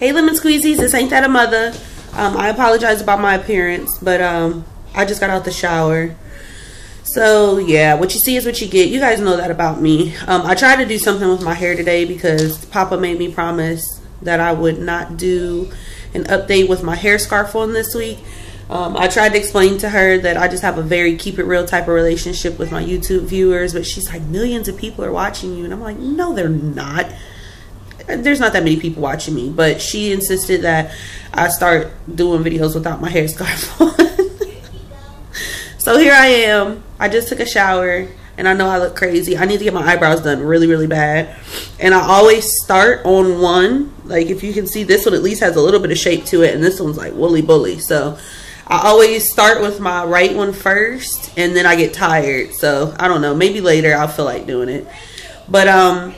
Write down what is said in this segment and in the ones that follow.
Hey lemon squeezies, this ain't that a mother. I apologize about my appearance, but I just got out the shower. So yeah, what you see is what you get. You guys know that about me. I tried to do something with my hair today because Papa made me promise that I would not do an update with my hair scarf on this week. I tried to explain to her that I just have a very keep it real type of relationship with my YouTube viewers, but she's like, millions of people are watching you. And I'm like, no, they're not. There's not that many people watching me, but she insisted that I start doing videos without my hair scarf on. So here I am. I just took a shower and I know I look crazy. I need to get my eyebrows done really, really bad. And I always start on one. Like if you can see, this one at least has a little bit of shape to it, and this one's like woolly bully. So I always start with my right one first, and then I get tired. So I don't know, maybe later I'll feel like doing it. But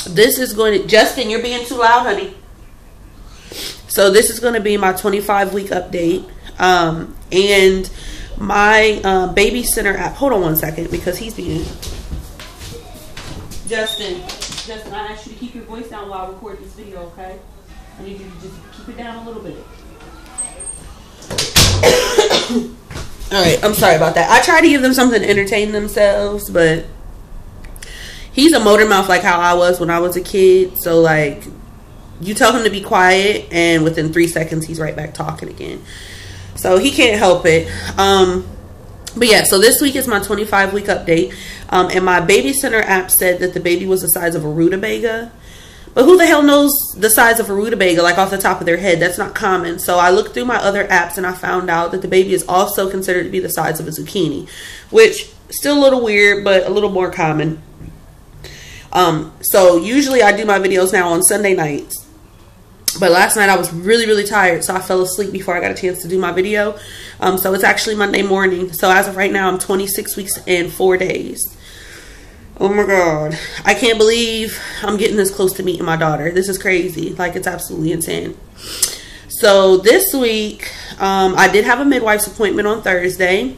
this is going to, Justin, you're being too loud, honey. So this is going to be my 25-week update. And my baby center app, hold on one second because he's being, Justin, I asked you to keep your voice down while I record this video, okay? I need you to just keep it down a little bit. Alright, I'm sorry about that. I try to give them something to entertain themselves, but he's a motor mouth like how I was when I was a kid. So like, you tell him to be quiet and within 3 seconds he's right back talking again. So he can't help it. But yeah, so this week is my 25-week update. And my baby center app said that the baby was the size of a rutabaga. But who the hell knows the size of a rutabaga, like off the top of their head? That's not common. So I looked through my other apps and I found out that the baby is also considered to be the size of a zucchini, which still a little weird, but a little more common. So usually I do my videos now on Sunday nights. But last night I was really, really tired, so I fell asleep before I got a chance to do my video. So it's actually Monday morning. So as of right now, I'm 26 weeks and 4 days. Oh my God. I can't believe I'm getting this close to meeting my daughter. This is crazy. Like, it's absolutely insane. So this week, I did have a midwife's appointment on Thursday.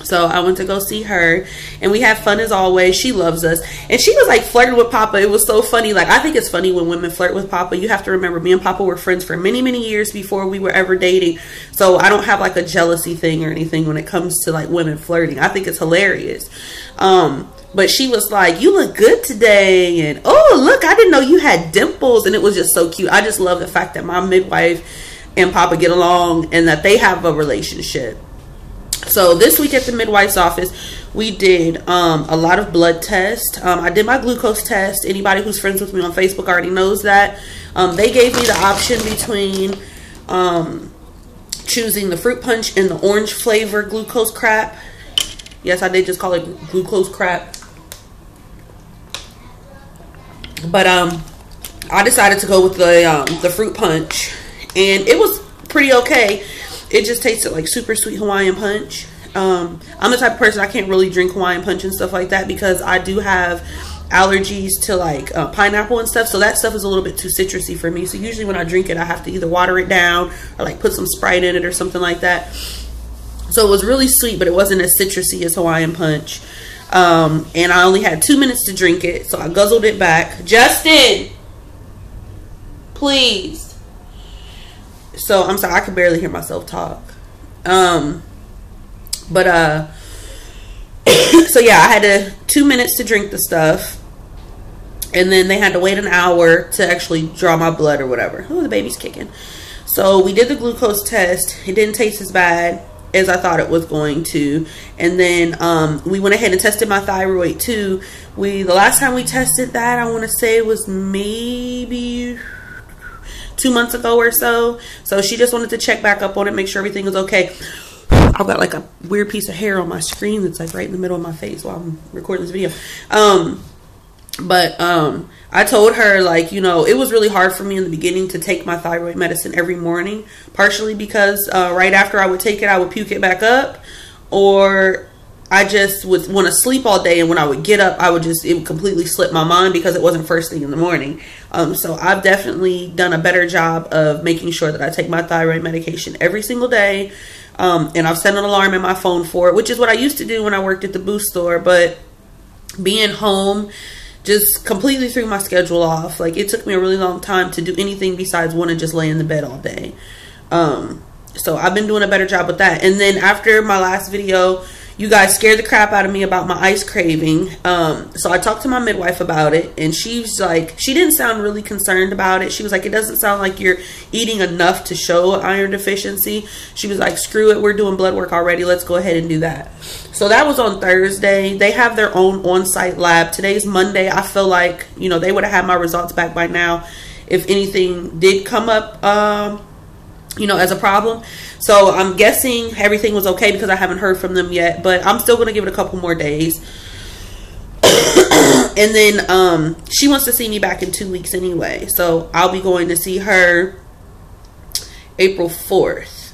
So I went to go see her and we had fun as always. She loves us. And she was like flirting with Papa. It was so funny. Like, I think it's funny when women flirt with Papa. You have to remember, me and Papa were friends for many, many years before we were ever dating. So I don't have like a jealousy thing or anything when it comes to like women flirting. I think it's hilarious. But she was like, you look good today. And oh, look, I didn't know you had dimples. And it was just so cute. I just love the fact that my midwife and Papa get along and that they have a relationship. So this week at the midwife's office, we did a lot of blood tests. I did my glucose test. Anybody who's friends with me on Facebook already knows that. They gave me the option between choosing the fruit punch and the orange flavor glucose crap. Yes, I did just call it glucose crap. But I decided to go with the fruit punch, and it was pretty okay. It just tasted like super sweet Hawaiian punch. I'm the type of person, I can't really drink Hawaiian punch and stuff like that because I do have allergies to like pineapple and stuff. So that stuff is a little bit too citrusy for me. So usually when I drink it, I have to either water it down or like put some Sprite in it or something like that. So it was really sweet, but it wasn't as citrusy as Hawaiian punch. And I only had 2 minutes to drink it. So I guzzled it back. Justin, please. So I'm sorry, I could barely hear myself talk. So yeah, I had 2 minutes to drink the stuff, and then they had to wait an hour to actually draw my blood or whatever. Oh, the baby's kicking. So we did the glucose test. It didn't taste as bad as I thought it was going to. And then we went ahead and tested my thyroid too. The last time we tested that, I want to say it was maybe 2 months ago or so. So she just wanted to check back up on it, make sure everything was okay. I've got like a weird piece of hair on my screen that's like right in the middle of my face while I'm recording this video. I told her, like, you know, it was really hard for me in the beginning to take my thyroid medicine every morning, partially because right after I would take it, I would puke it back up, or I just would want to sleep all day, and when I would get up, it would completely slip my mind because it wasn't first thing in the morning. So I've definitely done a better job of making sure that I take my thyroid medication every single day. And I've set an alarm in my phone for it, which is what I used to do when I worked at the booth store. But being home just completely threw my schedule off. Like, it took me a really long time to do anything besides want to just lay in the bed all day. So I've been doing a better job with that. And then after my last video, you guys scared the crap out of me about my ice craving. So I talked to my midwife about it, and she's like, she didn't sound really concerned about it. She was like, it doesn't sound like you're eating enough to show iron deficiency. She was like, screw it, we're doing blood work already, let's go ahead and do that. So that was on Thursday. They have their own on-site lab. Today's Monday. I feel like, you know, they would have had my results back by now if anything did come up, you know, as a problem. So I'm guessing everything was okay because I haven't heard from them yet, but I'm still going to give it a couple more days. And then she wants to see me back in 2 weeks anyway. So I'll be going to see her April 4th,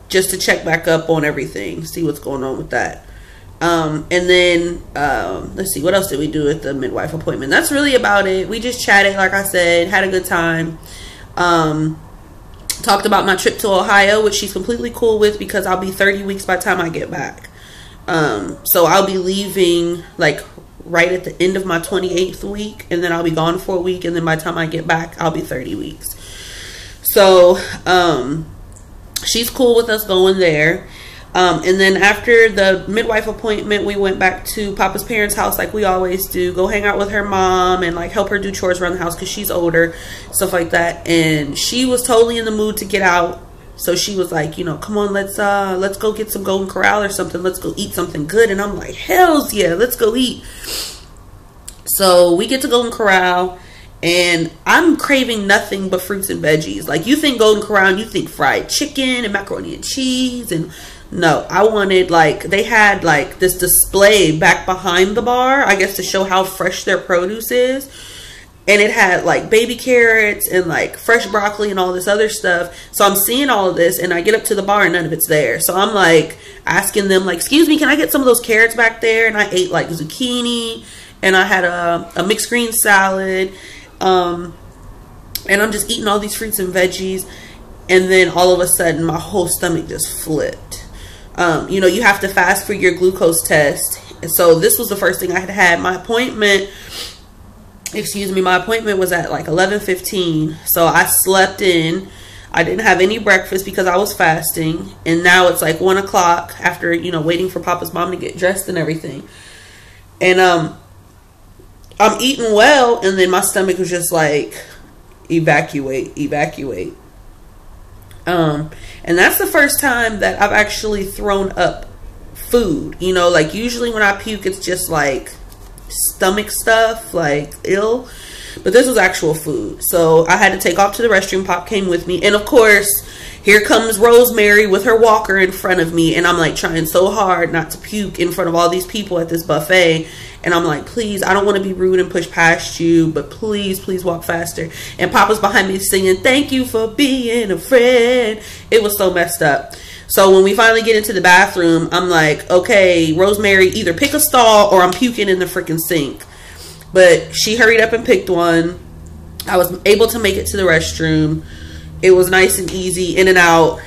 just to check back up on everything, see what's going on with that. And then let's see, what else did we do at the midwife appointment? That's really about it. We just chatted, like I said, had a good time. Talked about my trip to Ohio, which she's completely cool with because I'll be 30 weeks by the time I get back. So I'll be leaving like right at the end of my 28th week, and then I'll be gone for a week, and then by the time I get back, I'll be 30 weeks. So she's cool with us going there. And then after the midwife appointment, we went back to Papa's parents' house like we always do. Go hang out with her mom and like help her do chores around the house because she's older, stuff like that. And she was totally in the mood to get out. So she was like, you know, come on, let's go get some Golden Corral or something. Let's go eat something good. And I'm like, hells yeah, let's go eat. So we get to Golden Corral, and I'm craving nothing but fruits and veggies. Like, you think Golden Corral and you think fried chicken and macaroni and cheese, and no, I wanted, like, they had like this display back behind the bar, I guess to show how fresh their produce is. And it had like baby carrots and like fresh broccoli and all this other stuff. So I'm seeing all of this, and I get up to the bar and none of it's there. So I'm like asking them, like, excuse me, can I get some of those carrots back there? And I ate like zucchini, and I had a mixed green salad. And I'm just eating all these fruits and veggies. And then all of a sudden my whole stomach just flipped. You know, you have to fast for your glucose test. And so this was the first thing I had. My appointment, my appointment was at like 11:15. So I slept in. I didn't have any breakfast because I was fasting. And now it's like 1 o'clock after, you know, waiting for Papa's mom to get dressed and everything. And I'm eating well, and then my stomach was just like, evacuate. And that's the first time that I've actually thrown up food. You know, like usually when I puke, it's just like stomach stuff, like ill. But this was actual food. So I had to take off to the restroom. Pop came with me. And of course, here comes Rosemary with her walker in front of me. And I'm like trying so hard not to puke in front of all these people at this buffet. And I'm like, please, I don't want to be rude and push past you, but please, please walk faster. And Papa's behind me singing, thank you for being a friend. It was so messed up. So when we finally get into the bathroom, I'm like, okay, Rosemary, either pick a stall or I'm puking in the freaking sink. But she hurried up and picked one. I was able to make it to the restroom. It was nice and easy, in and out.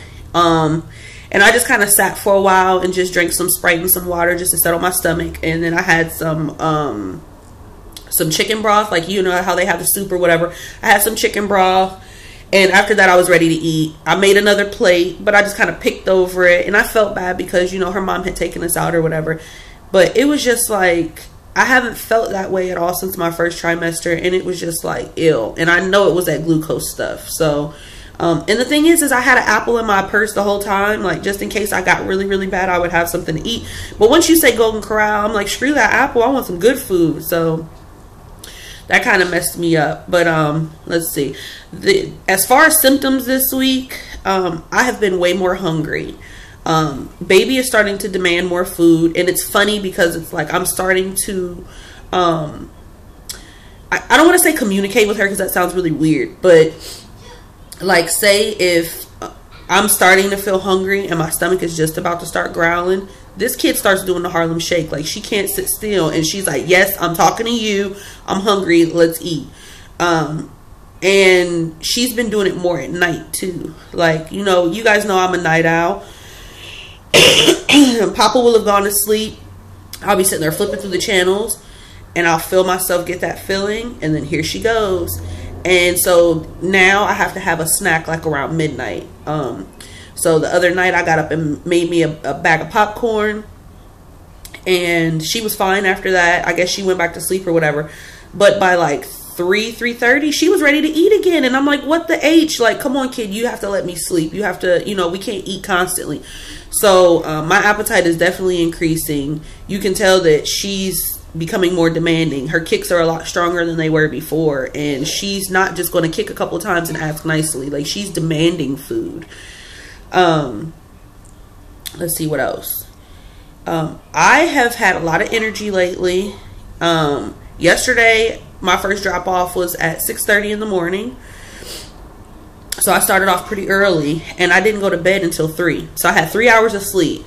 And I just kind of sat for a while and just drank some Sprite and some water just to settle my stomach. And then I had some chicken broth, like, you know how they have the soup or whatever. I had some chicken broth. And after that, I was ready to eat. I made another plate, but I just kind of picked over it. And I felt bad because, you know, her mom had taken us out or whatever. But it was just like, I haven't felt that way at all since my first trimester. And it was just like ill. And I know it was that glucose stuff. So, and the thing is I had an apple in my purse the whole time. Like, just in case I got really, really bad, I would have something to eat. But once you say Golden Corral, I'm like, screw that apple. I want some good food. So that kind of messed me up. But let's see. As far as symptoms this week, I have been way more hungry. Baby is starting to demand more food. And it's funny because it's like I'm starting to... I don't want to say communicate with her because that sounds really weird. But like, say if I'm starting to feel hungry and my stomach is just about to start growling, this kid starts doing the Harlem Shake. Like, she can't sit still. And she's like, yes, I'm talking to you. I'm hungry. Let's eat. And she's been doing it more at night, too. Like, you know, you guys know I'm a night owl. Papa will have gone to sleep. I'll be sitting there flipping through the channels. and I'll feel myself get that feeling, and then here she goes. And so now I have to have a snack like around midnight. So the other night I got up and made me a bag of popcorn, and she was fine after that. I guess she went back to sleep or whatever. But by like 3:30, she was ready to eat again. And I'm like, what the H? Like, come on, kid, you have to let me sleep. You have to, you know, we can't eat constantly. So my appetite is definitely increasing. You can tell that she's becoming more demanding. Her kicks are a lot stronger than they were before. And she's not just going to kick a couple times and ask nicely. Like, she's demanding food. Let's see what else. I have had a lot of energy lately. Yesterday, my first drop off was at 6:30 in the morning. So I started off pretty early, and I didn't go to bed until 3. So I had 3 hours of sleep,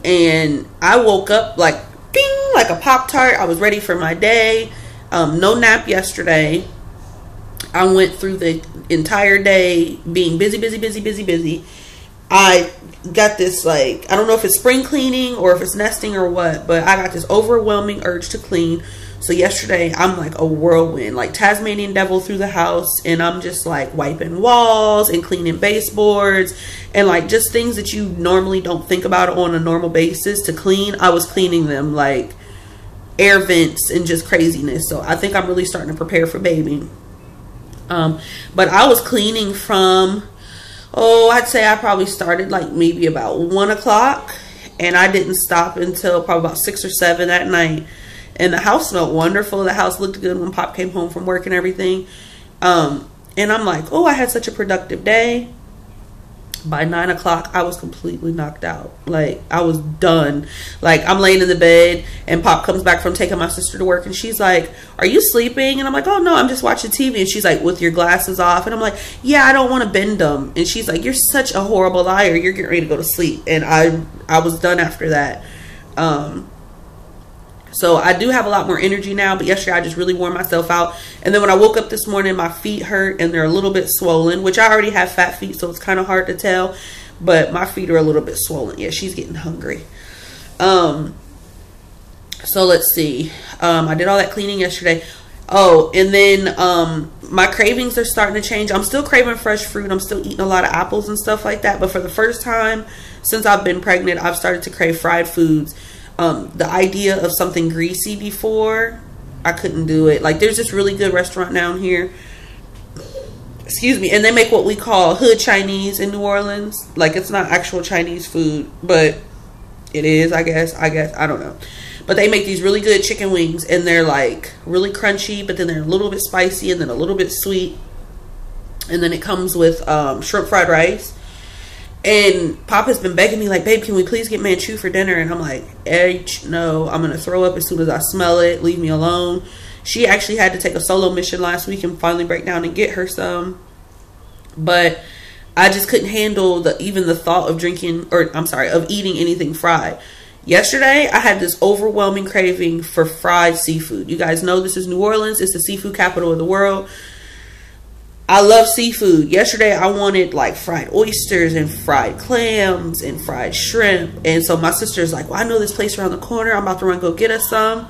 and I woke up like ding, like a Pop-Tart. I was ready for my day. No nap yesterday. I went through the entire day being busy, busy, busy, busy, busy. I got this, like, I don't know if it's spring cleaning or if it's nesting or what, but I got this overwhelming urge to clean. So yesterday I'm like a whirlwind, like Tasmanian devil through the house, and I'm just like wiping walls and cleaning baseboards and like just things that you normally don't think about on a normal basis to clean. I was cleaning them, like air vents and just craziness. So I think I'm really starting to prepare for baby. But I was cleaning from, I'd say I probably started like maybe about 1 o'clock, and I didn't stop until probably about 6 or 7 that night. And the house smelled wonderful. The house looked good when Pop came home from work and everything. And I'm like, I had such a productive day. By 9 o'clock, I was completely knocked out. Like, I was done. Like, I'm laying in the bed, and Pop comes back from taking my sister to work, and she's like, are you sleeping? And I'm like, oh, no, I'm just watching TV. And she's like, with your glasses off? And I'm like, yeah, I don't want to bend them. And she's like, you're such a horrible liar. You're getting ready to go to sleep. And I was done after that. So I do have a lot more energy now, but yesterday I just really wore myself out. And then when I woke up this morning, my feet hurt and they're a little bit swollen, which I already have fat feet, so it's kind of hard to tell, but my feet are a little bit swollen. Yeah, she's getting hungry. So let's see. I did all that cleaning yesterday. And then my cravings are starting to change. I'm still craving fresh fruit. I'm still eating a lot of apples and stuff like that. But for the first time since I've been pregnant, I've started to crave fried foods. The idea of something greasy before, I couldn't do it. Like, there's this really good restaurant down here, excuse me, and they make what we call hood Chinese in New Orleans. Like, it's not actual Chinese food, but it is, I guess, I don't know. But they make these really good chicken wings, and they're like really crunchy, but then they're a little bit spicy and then a little bit sweet. And then it comes with shrimp fried rice. And Pop has been begging me, like, babe, can we please get Manchu for dinner? And I'm like, no, I'm going to throw up as soon as I smell it. Leave me alone. She actually had to take a solo mission last week and finally break down and get her some. But I just couldn't handle even the thought of of eating anything fried. Yesterday, I had this overwhelming craving for fried seafood. You guys know this is New Orleans. It's the seafood capital of the world. I love seafood. Yesterday, I wanted like fried oysters and fried clams and fried shrimp. And so my sister's like, well, I know this place around the corner. I'm about to run go get us some.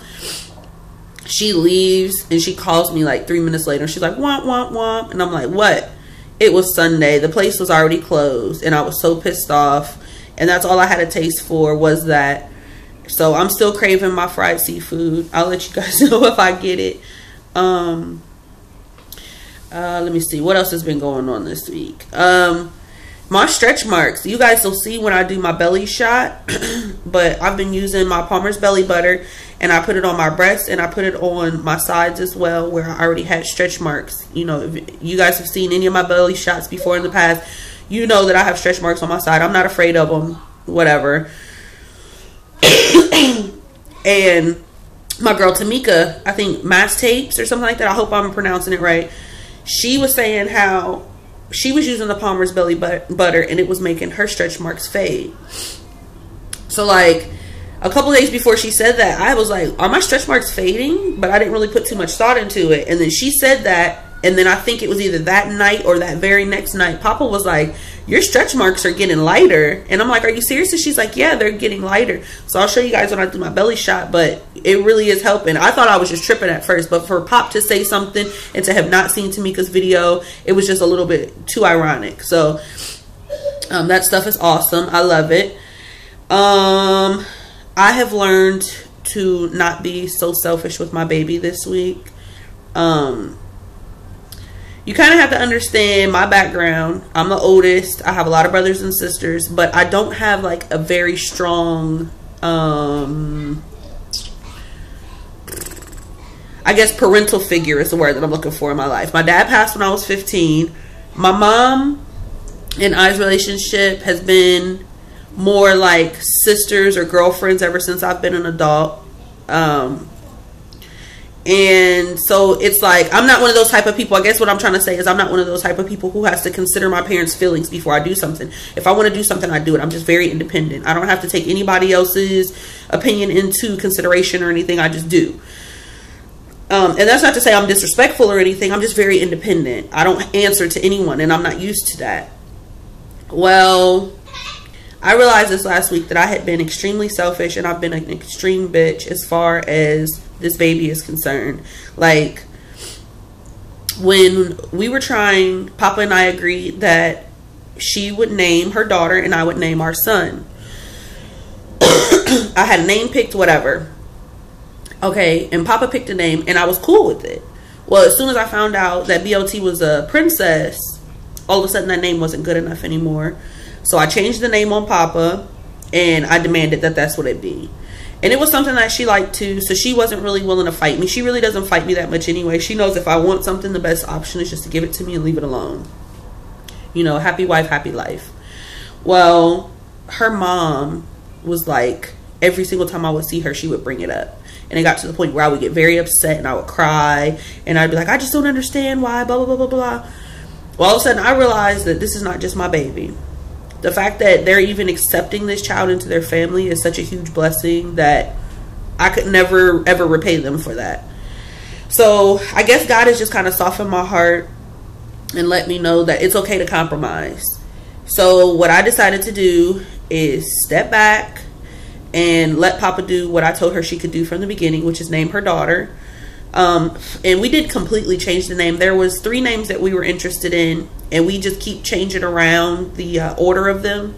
She leaves and she calls me like 3 minutes later. She's like, womp, womp, womp. And I'm like, what? It was Sunday. The place was already closed. And I was so pissed off. And that's all I had a taste for was that. So I'm still craving my fried seafood. I'll let you guys know if I get it. Let me see what else has been going on this week. My stretch marks, you guys will see when I do my belly shot. But I've been using my Palmer's belly butter, and I put it on my breast and I put it on my sides as well, where I already had stretch marks. You know, if you guys have seen any of my belly shots before in the past, you know that I have stretch marks on my side. I'm not afraid of them, whatever. And my girl Tamika, I think Mass Tapes or something like that, I hope I'm pronouncing it right, she was saying how she was using the Palmer's belly butter and it was making her stretch marks fade. So like a couple days before she said that, I was like, are my stretch marks fading? But I didn't really put too much thought into it. And then she said that, And then I think it was either that night or that very next night, Papa was like, your stretch marks are getting lighter. And I'm like, are you serious? And she's like, yeah, they're getting lighter. So I'll show you guys when I do my belly shot, but it really is helping. I thought I was just tripping at first, but for Pop to say something and to have not seen Tamika's video, it was just a little bit too ironic. So that stuff is awesome. I love it. I have learned to not be so selfish with my baby this week. You kind of have to understand my background. I'm the oldest. I have a lot of brothers and sisters, but I don't have like a very strong, I guess parental figure is the word that I'm looking for in my life. My dad passed when I was 15. My mom and I's relationship has been more like sisters or girlfriends ever since I've been an adult. And so it's like, I'm not one of those type of people. I guess what I'm trying to say is I'm not one of those type of people who has to consider my parents' feelings before I do something. If I want to do something, I do it. I'm just very independent. I don't have to take anybody else's opinion into consideration or anything. I just do. And that's not to say I'm disrespectful or anything. I'm just very independent. I don't answer to anyone, and I'm not used to that. Well, I realized this last week that I had been extremely selfish, and I've been an extreme bitch as far as this baby is concerned. Like, when we were trying, Papa and I agreed that she would name her daughter and I would name our son. I had a name picked, whatever. Okay, and Papa picked a name and I was cool with it. Well, as soon as I found out that BOT was a princess, all of a sudden that name wasn't good enough anymore. So I changed the name on Papa and I demanded that that's what it be. And it was something that she liked too, so she wasn't really willing to fight me. She really doesn't fight me that much anyway. She knows if I want something, the best option is just to give it to me and leave it alone. You know, happy wife, happy life. Well, her mom was like, every single time I would see her, she would bring it up. And it got to the point where I would get very upset and I would cry. And I'd be like, I just don't understand why, blah, blah, blah, blah, blah. Well, all of a sudden, I realized that this is not just my baby. The fact that they're even accepting this child into their family is such a huge blessing that I could never, ever repay them for that. So I guess God has just kind of softened my heart and let me know that it's okay to compromise. So what I decided to do is step back and let Papa do what I told her she could do from the beginning, which is name her daughter. And we did completely change the name. There was 3 names that we were interested in, and we just keep changing around the order of them.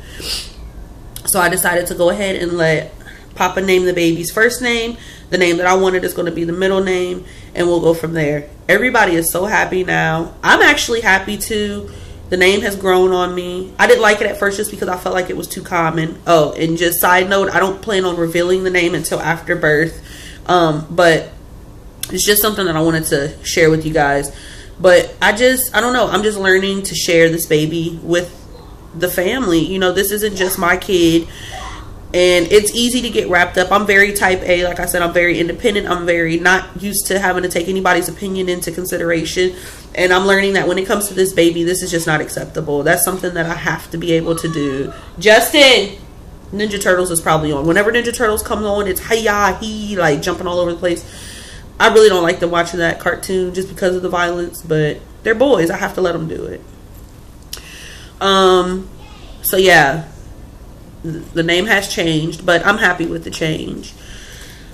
So I decided to go ahead and let Papa name the baby's first name. The name that I wanted is going to be the middle name, and we'll go from there. Everybody is so happy now. I'm actually happy too. The name has grown on me. I didn't like it at first just because I felt like it was too common. Oh, and just side note, I don't plan on revealing the name until after birth. But it's just something that I wanted to share with you guys. But I don't know. I'm just learning to share this baby with the family. You know, this isn't just my kid. And it's easy to get wrapped up. I'm very type A. Like I said, I'm very independent. I'm very not used to having to take anybody's opinion into consideration. And I'm learning that when it comes to this baby, this is just not acceptable. That's something that I have to be able to do. Justin! Ninja Turtles is probably on. Whenever Ninja Turtles comes on, it's hi-ya, he, like jumping all over the place. I really don't like them watching that cartoon just because of the violence. But they're boys. I have to let them do it. So yeah. The name has changed, but I'm happy with the change.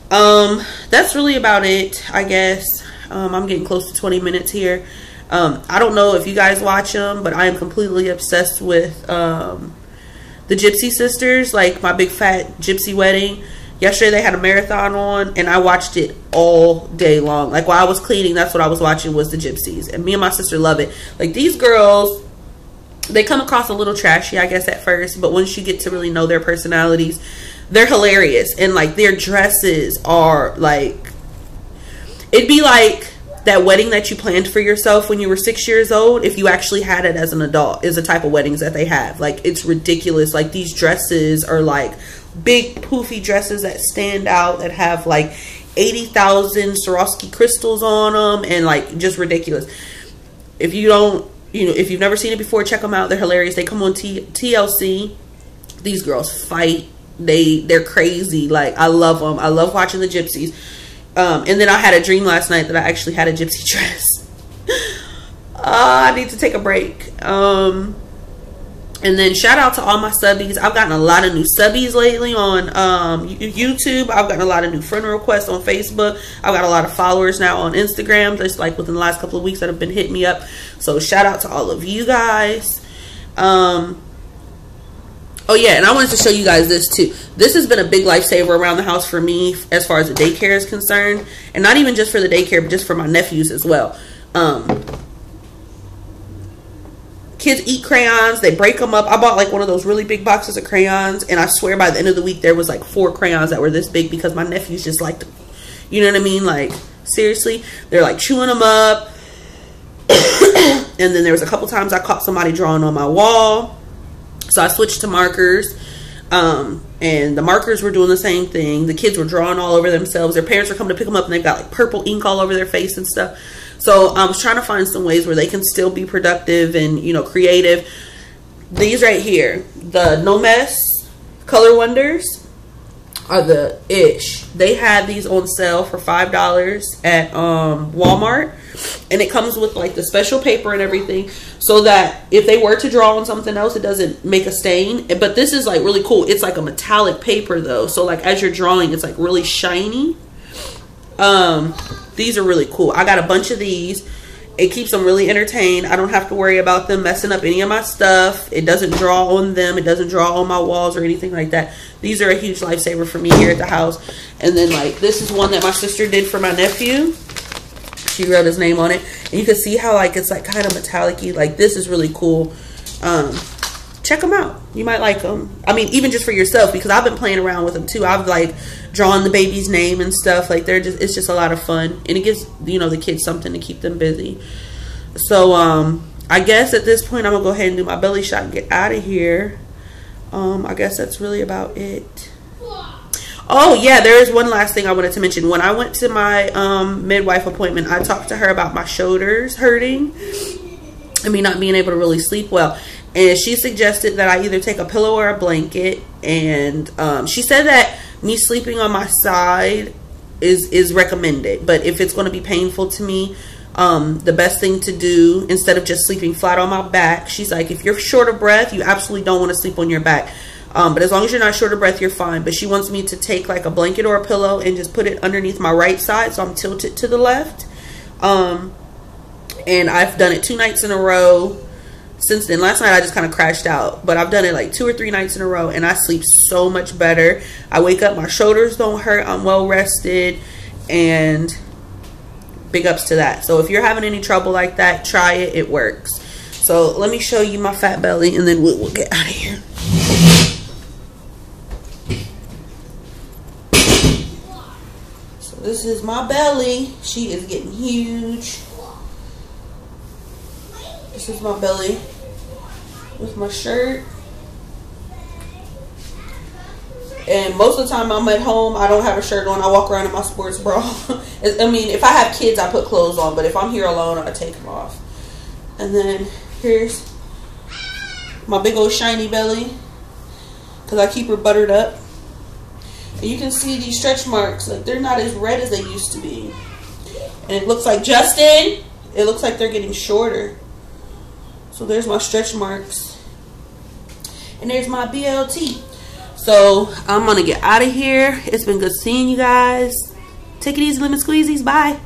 That's really about it, I guess. I'm getting close to 20 minutes here. I don't know if you guys watch them, but I am completely obsessed with the Gypsy Sisters, like my big fat gypsy wedding. Yesterday they had a marathon on, and I watched it all day long. Like while I was cleaning, that's what I was watching, was the Gypsies. And me and my sister love it. Like these girls, they come across a little trashy, I guess, at first, but once you get to really know their personalities, they're hilarious. And like their dresses are like, it'd be like that wedding that you planned for yourself when you were 6 years old, if you actually had it as an adult, is the type of weddings that they have. Like it's ridiculous. Like these dresses are like big poofy dresses that stand out, that have like 80,000 Swarovski crystals on them, and like just ridiculous. If you don't, you know, if you've never seen it before, check them out. They're hilarious. They come on TLC. These girls fight. They're crazy. Like I love them. I love watching the Gypsies. And then I had a dream last night that I actually had a gypsy dress. I need to take a break. And then shout out to all my subbies. I've gotten a lot of new subbies lately on YouTube. I've gotten a lot of new friend requests on Facebook. I've got a lot of followers now on Instagram, just like within the last couple of weeks that have been hitting me up. So shout out to all of you guys. Oh yeah, and I wanted to show you guys this too. This has been a big lifesaver around the house for me as far as the daycare is concerned. And not even just for the daycare, but just for my nephews as well. Kids eat crayons, they break them up. I bought like one of those really big boxes of crayons, and I swear by the end of the week there was like 4 crayons that were this big because my nephews just liked them. You know what I mean? Like, seriously, they're like chewing them up. And then there was a couple times I caught somebody drawing on my wall, so I switched to markers. And the markers were doing the same thing. The kids were drawing all over themselves. Their parents were coming to pick them up, and they've got like purple ink all over their face and stuff. So I was trying to find some ways where they can still be productive and, you know, creative. These right here, the No Mess Color Wonders, are the ish. They had these on sale for $5 at Walmart, and it comes with like the special paper and everything, so that if they were to draw on something else, it doesn't make a stain. But this is like really cool. It's like a metallic paper though, so like as you're drawing, it's like really shiny. These are really cool. I got a bunch of these. It keeps them really entertained. I don't have to worry about them messing up any of my stuff. It doesn't draw on them. It doesn't draw on my walls or anything like that. These are a huge lifesaver for me here at the house. And then like this is one that my sister did for my nephew. She wrote his name on it. And you can see how like it's like kind of metallic-y. Like this is really cool. Check them out. You might like them. I mean, even just for yourself, because I've been playing around with them too. I've like drawn the baby's name and stuff. Like it's just a lot of fun, and it gives, you know, the kids something to keep them busy. So I guess at this point I'm gonna go ahead and do my belly shot and get out of here. I guess that's really about it. Oh yeah, there is one last thing I wanted to mention. When I went to my midwife appointment, I talked to her about my shoulders hurting and me not being able to really sleep well. And she suggested that I either take a pillow or a blanket. And she said that me sleeping on my side is recommended. But if it's going to be painful to me, the best thing to do, instead of just sleeping flat on my back, she's like, if you're short of breath, you absolutely don't want to sleep on your back. But as long as you're not short of breath, you're fine. But she wants me to take like a blanket or a pillow and just put it underneath my right side, so I'm tilted to the left. And I've done it 2 nights in a row. Since then, last night I just kind of crashed out, but I've done it like 2 or 3 nights in a row, and I sleep so much better. I wake up, my shoulders don't hurt, I'm well rested, and big ups to that. So if you're having any trouble like that, try it. It works. So let me show you my fat belly, and then we'll get out of here. So this is my belly. She is getting huge. This is my belly with my shirt. And most of the time I'm at home, I don't have a shirt on. I walk around in my sports bra. I mean, if I have kids, I put clothes on. But if I'm here alone, I take them off. And then here's my big old shiny belly, because I keep her buttered up. And you can see these stretch marks. Like, they're not as red as they used to be. And it looks like, Justin, it looks like they're getting shorter. So there's my stretch marks. And there's my BLT. So I'm going to get out of here. It's been good seeing you guys. Take it easy, lemon squeezies. Bye.